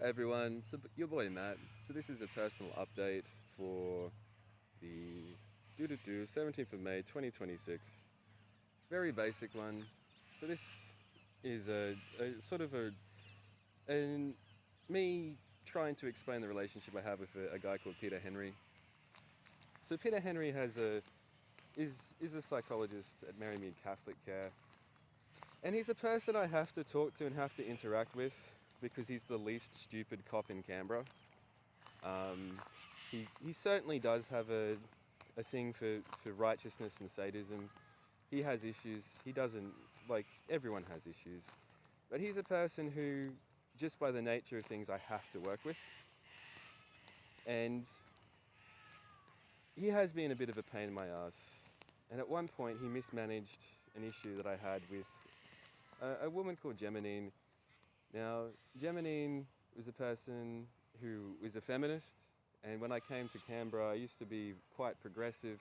Hey everyone, so your boy Matt. So this is a personal update for the 17th of May 2026. Very basic one. So this is a sort of an me trying to explain the relationship I have with a guy called Peter Henry. So Peter Henry is a psychologist at Marymead Catholic Care, and he's a person I have to talk to and have to interact with because he's the least stupid cop in Canberra. Um, he certainly does have a thing for righteousness and sadism. He has issues. He doesn't, like, everyone has issues. But he's a person who, just by the nature of things, I have to work with. And he has been a bit of a pain in my ass. And at one point, he mismanaged an issue that I had with a woman called Geminine. Now, Geminine was a person who was a feminist, and when I came to Canberra, I used to be quite progressive.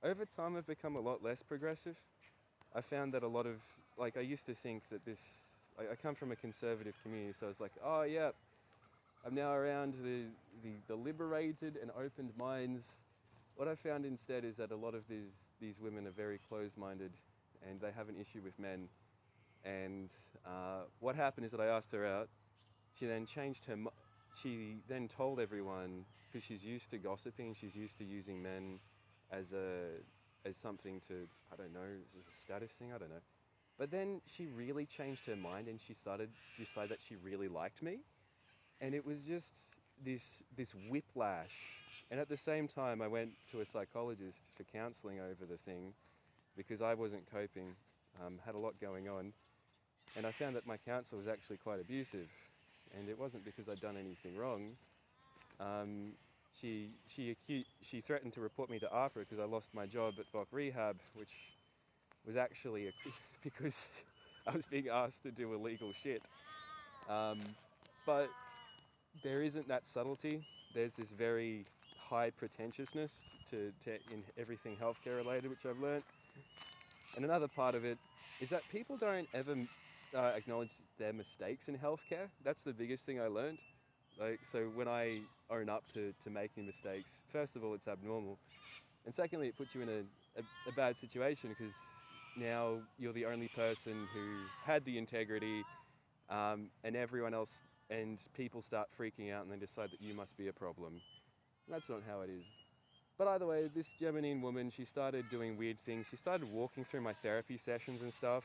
Over time, I've become a lot less progressive. I found that a lot of, like, I used to think that I come from a conservative community, so I was like, oh, yeah, I'm now around the liberated and opened minds. What I found instead is that a lot of these women are very closed minded and they have an issue with men. And what happened is that I asked her out. She then changed her. She then told everyone because she's used to gossiping. She's used to using men as something to, I don't know, is this a status thing? I don't know. But then she really changed her mind and she started to decide that she really liked me. And it was just this whiplash. And at the same time, I went to a psychologist for counselling over the thing because I wasn't coping. Had a lot going on. And I found that my counsellor was actually quite abusive. And it wasn't because I'd done anything wrong. She threatened to report me to AHPRA because I lost my job at VOC Rehab, which was actually because I was being asked to do illegal shit. But there isn't that subtlety. There's this very high pretentiousness to in everything healthcare related, which I've learnt. And another part of it is that people don't ever acknowledge their mistakes in healthcare. That's the biggest thing I learned. Like, so when I own up to making mistakes, first of all, it's abnormal. And secondly, it puts you in a bad situation because now you're the only person who had the integrity, and everyone else and people start freaking out and they decide that you must be a problem. That's not how it is. But either way, this Geminine woman, she started doing weird things. She started walking through my therapy sessions and stuff.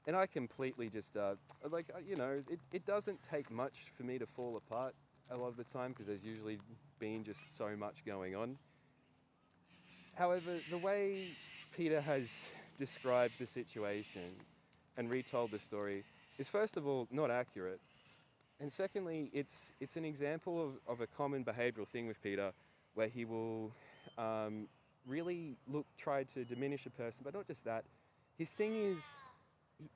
And I completely just, it doesn't take much for me to fall apart a lot of the time because there's usually been just so much going on. However, the way Peter has described the situation and retold the story is, first of all, not accurate. And secondly, it's an example of a common behavioural thing with Peter where he will really try to diminish a person, but not just that. His thing is,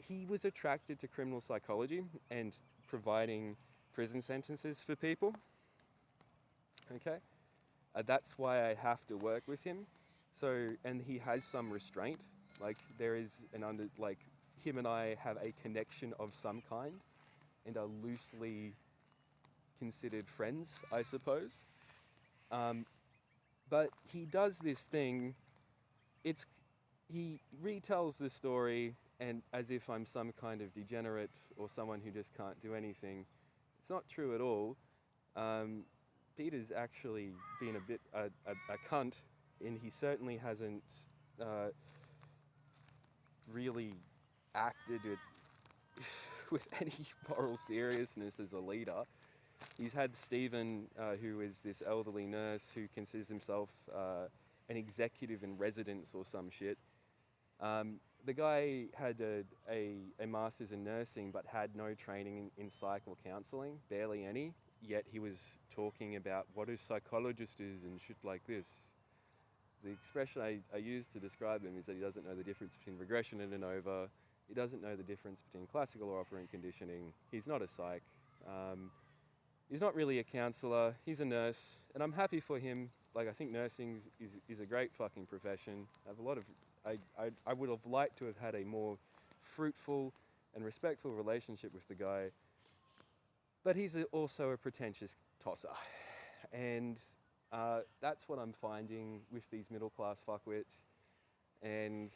he was attracted to criminal psychology and providing prison sentences for people. Okay? That's why I have to work with him. So, and he has some restraint. Like, there is him and I have a connection of some kind and are loosely considered friends, I suppose. But he does this thing. He retells the story and as if I'm some kind of degenerate or someone who just can't do anything. It's not true at all. Peter's actually been a bit a cunt, and he certainly hasn't really acted with any moral seriousness as a leader. He's had Stephen, who is this elderly nurse who considers himself an executive in residence or some shit. The guy had a master's in nursing but had no training in psych or counselling, barely any, yet he was talking about what a psychologist is and shit like this. The expression I use to describe him is that he doesn't know the difference between regression and ANOVA. He doesn't know the difference between classical or operant conditioning. He's not a psych. He's not really a counsellor. He's a nurse, and I'm happy for him. Like, I think nursing is a great fucking profession. I have a lot of... I would have liked to have had a more fruitful and respectful relationship with the guy. But he's also a pretentious tosser. And that's what I'm finding with these middle class fuckwits. And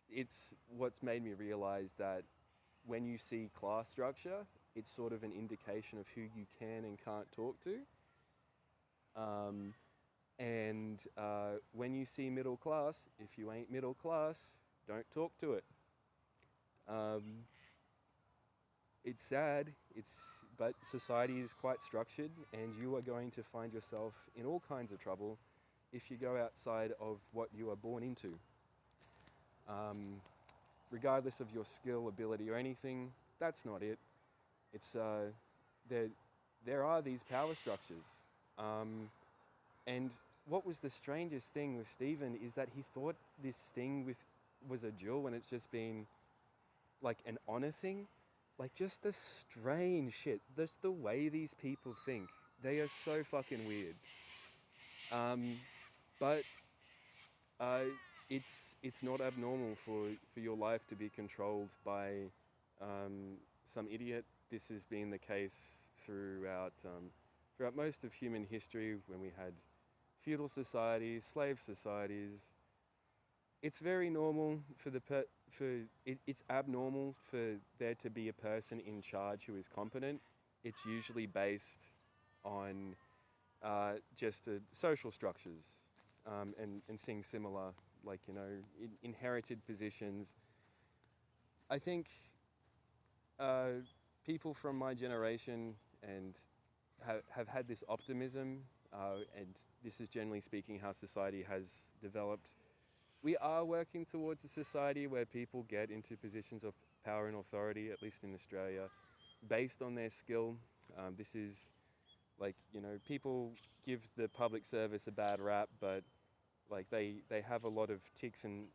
it's what's made me realize that when you see class structure, it's sort of an indication of who you can and can't talk to. When you see middle class, if you ain't middle class, don't talk to it. It's sad, but society is quite structured, and you are going to find yourself in all kinds of trouble if you go outside of what you are born into. Regardless of your skill, ability, or anything, that's not it. It's there are these power structures, and what was the strangest thing with Stephen is that he thought this thing was a duel when it's just been like an honor thing. Like, just the strange shit, just the way these people think. They are so fucking weird. But it's not abnormal for your life to be controlled by some idiot. This has been the case throughout most of human history when we had feudal societies, slave societies. It's very normal it's abnormal for there to be a person in charge who is competent. It's usually based on just social structures and things similar, like, inherited positions. I think people from my generation and have had this optimism, and this is generally speaking how society has developed. We are working towards a society where people get into positions of power and authority, at least in Australia, based on their skill. This is like, people give the public service a bad rap, but like they have a lot of ticks and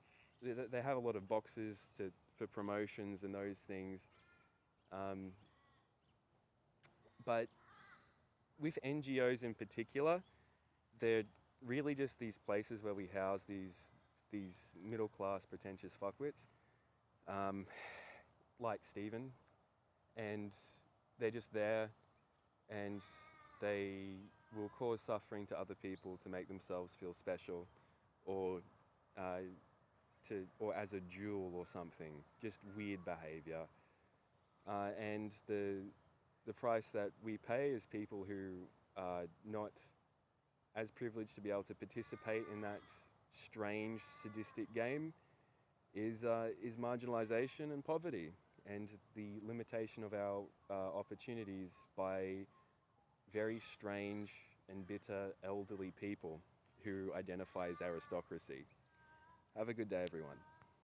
they have a lot of boxes for promotions and those things. But with NGOs in particular, they're really just these places where we house these middle-class pretentious fuckwits, like Stephen, and they're just there, and they will cause suffering to other people to make themselves feel special, or as a jewel or something. Just weird behaviour, and the price that we pay as people who are not as privileged to be able to participate in that strange, sadistic game is marginalisation and poverty, and the limitation of our opportunities by very strange and bitter elderly people who identify as aristocracy. Have a good day, everyone.